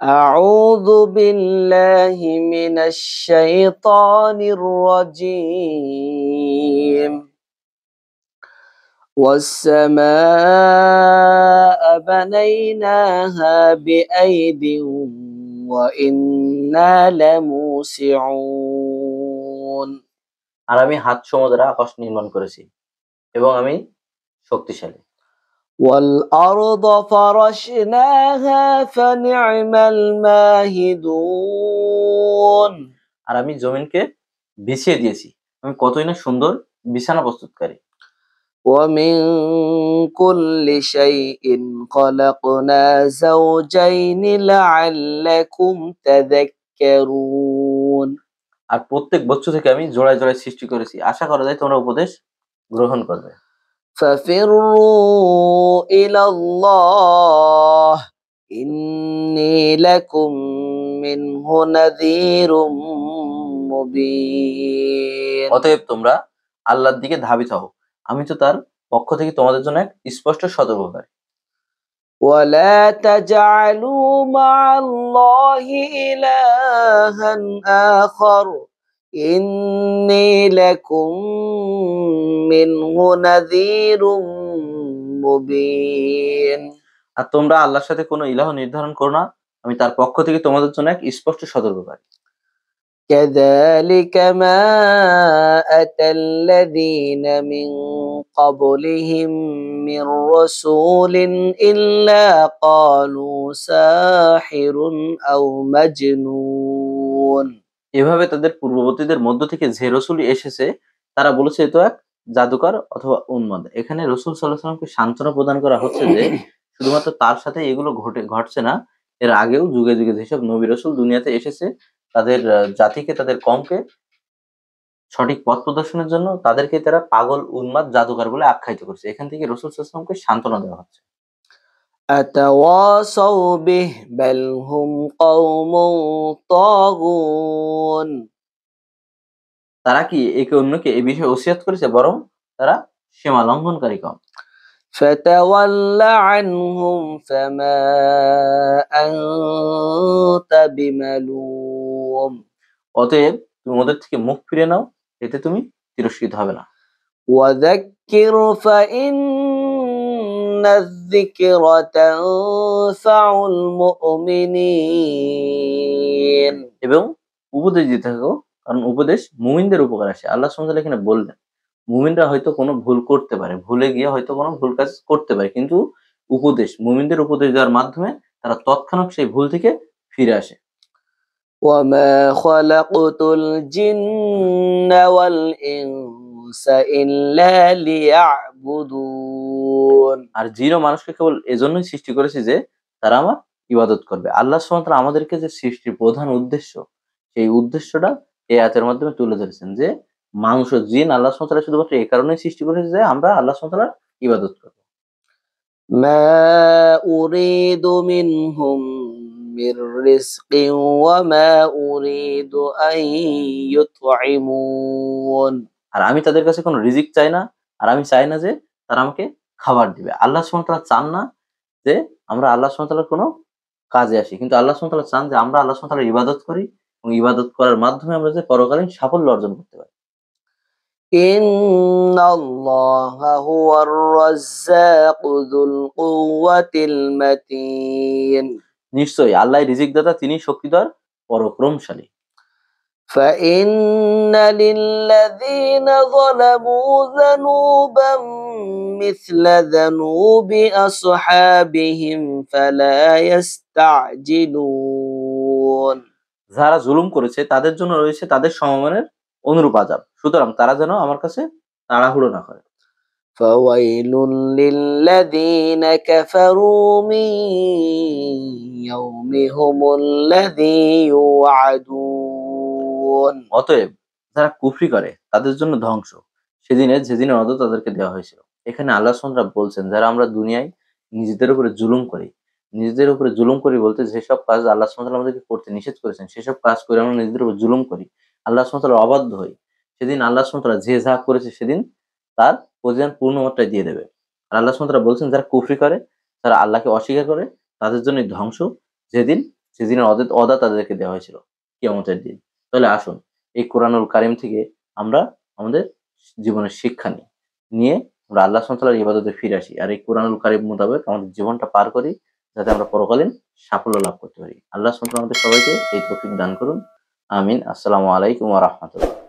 أعوذ بالله من الشيطان الرجيم والسماء بنيناها بأيد وإنا لموسعون আর আমি হাত সমুদ্র আকাশ নির্মাণ করেছি এবং আমি শক্তিশালী। والأرض فرشناها فنعم الماهدون আর আমি জমিনকে বিছিয়ে দিয়েছি, আমি কতই না সুন্দর বিছানা প্রস্তুতকারী। ومن كل شيء خلقنا زوجين لعلكم تذكرون আর প্রত্যেক বস্তু থেকে আমি জোড়ায় জোড়ায় সৃষ্টি করেছি, আশা করা যায় তোমরা উপদেশ গ্রহণ করবে। ففروا إلى الله إني لكم منه نذير مبين অতএব তোমরা আল্লাহর দিকে ধাবিত হও, আমি তো তার পক্ষ থেকে তোমাদের জন্য এক স্পষ্ট সতর্ককারী। ولا تجعلوا مع الله إلها آخر إني لكم منه نذير مبين আর তোমরা আল্লাহর সাথে কোনো ইলাহ নির্ধারণ করো না, আমি তার পক্ষ থেকে তোমাদের জন্য এক স্পষ্ট সতর্ককারী। كذلك ما أتى الذين من قبلهم من رسول إلا قالوا ساحر أو مجنون এভাবে তাদের পূর্ববর্তীদের মধ্য থেকে যে রসুলই এসেছে তারা বলেছে এ তো এক জাদুকর অথবা উন্মাদ। এখানে রসুল সাল্লাল্লাহু আলাইহি ওয়াসাল্লামকে সান্ত্বনা প্রদান করা হচ্ছে যে শুধুমাত্র তার সাথে এগুলো ঘটছে না, এর আগেও যুগে যুগে যেসব নবী রসুল দুনিয়াতে এসেছে তাদের জাতিকে, তাদের কমকে সঠিক পথ প্রদর্শনের জন্য তাদেরকে তারা পাগল, উন্মাদ, জাদুকর বলে আখ্যায়িত করছে। এখান থেকে রসুল সাল্লাল্লাহু আলাইহি ওয়াসাল্লামকে সান্ত্বনা দেওয়া হচ্ছে। أتواصوا به بل هم قوم طاغون তারা কি একে অন্যকে এই বিষয়ে ওসিয়াত করেছে, বরং তারা সীমা লঙ্ঘনকারী কম। فتول عنهم فما أنت بملوم অতএব তুমি ওদের থেকে মুখ ফিরে নাও, এতে তুমি তিরস্কৃত হবে না। وذكر فإن الذكرى تنفع المؤمنين এবং উপদেশ দিতে থাকো, কারণ উপদেশ মুমিনদের উপকার আসে। আল্লাহ সুবহানাহু ওয়া তাআলা এখানে বললেন মুমিনরা হয়তো কোনো ভুল করতে পারে, ভুলে গিয়ে হয়তো কোনো ভুল কাজ করতে পারে, কিন্তু মুমিনদের উপদেশ দেওয়ার মাধ্যমে তারা তৎক্ষণাৎ সেই ভুল থেকে ফিরে আসে। وما خلقت الجن والإنس إلا ليعبدون আর জিন ও মানুষকে কেবল এজন্যই সৃষ্টি করেছি যে তারা আমার ইবাদত করবে। আল্লাহ সুবহানাহু ওয়া তাআলা আমাদেরকে যে সৃষ্টির প্রধান উদ্দেশ্য, সেই উদ্দেশ্যটা এই আয়াতের মাধ্যমে তুলে ধরেছেন যে মানুষ ও জিন আল্লাহ সুবহানাহু ওয়া তাআলা শুধুমাত্র এই কারণেই সৃষ্টি করেছে যে আমরা আল্লাহ সুবহানাহু ওয়া তাআলার ইবাদত করব। ما أريد منهم من رزق وما أريد أن يطعمون আর আমি তাদের কাছে কোনো রিজিক চাই না, আর আমি চাই না যে তারা আমাকে খাবার দিবে। আল্লাহ সুবহানাহু ওয়া তাআলা চান না যে আমরা আল্লাহ সুবহানাহু ওয়া তাআলার কোনো কাজে আসি, কিন্তু আল্লাহ সুবহানাহু ওয়া তাআলা চান যে আমরা আল্লাহ সুবহানাহু ওয়া তাআলার ইবাদত করি এবং ইবাদত করার মাধ্যমে আমরা যে পরকালীন সাফল্য অর্জন করতে পারি। إن الله هو الرزاق ذو القوة المتين নিশ্চয়ই আল্লাহ রিজিক দাতা, তিনি শক্তিধর, পরাক্রমশালী। فإن للذين ظلموا ذنوبا مثل ذنوب أصحابهم فلا يستعجلون যারা জুলুম করেছে তাদের জন্য রয়েছে তাদের সমমানের অনুরূপ আযাব, সুতরাং তারা যেন আমার কাছে তাড়াহুড়ো না করে। فويل للذين كفروا من يومهم الذي يوعدون অতএব যারা কুফরি করে তাদের জন্য ধ্বংস, যেদিনের অর্ধ তাদেরকে দেওয়া হয়েছিল। এখানে আল্লাহ সুবহানাহু ওয়া তাআলা বলছেন যারা আমরা দুনিয়ায় নিজেদের উপরে জুলুম করি বলতে যেসব কাজ আল্লাহ সুবহানাহু ওয়া তাআলা আমাদেরকে করতে নিষেধ করেছেন সেসব কাজ করে আমরা নিজেদের উপর জুলুম করি, আল্লাহ সুবহানাহু ওয়া তাআলার অবাধ্য হই, সেদিন আল্লাহ সুবহানাহু ওয়া তাআলা যে যা করেছে সেদিন তার প্রতিদান পূর্ণ মাত্রায় দিয়ে দেবে। আর আল্লাহ সুবহানাহু ওয়া তাআলা বলছেন যারা কুফরি করে, যারা আল্লাহকে অস্বীকার করে তাদের জন্য ধ্বংস, সেদিনের অদা তাদেরকে দেওয়া হয়েছিল কিয়ামতের দিন। তাহলে আসুন এই কোরআনুল কারিম থেকে আমরা আমাদের জীবনের শিক্ষা নিয়ে আমরা আল্লাহ সুবহানাহু ওয়া তাআলার ইবাদতে ফিরে আসি, আর এই কোরআনুল কারিম মোতাবেক আমাদের জীবনটা পার করি, যাতে আমরা পরকালীন সাফল্য লাভ করতে পারি। আল্লাহ সুবহানাহু ওয়া তাআলা আমাদের সবাইকে এই তৌফিক দান করুন। আমিন। আসসালামু আলাইকুম ওয়া রাহমাতুল্লাহ।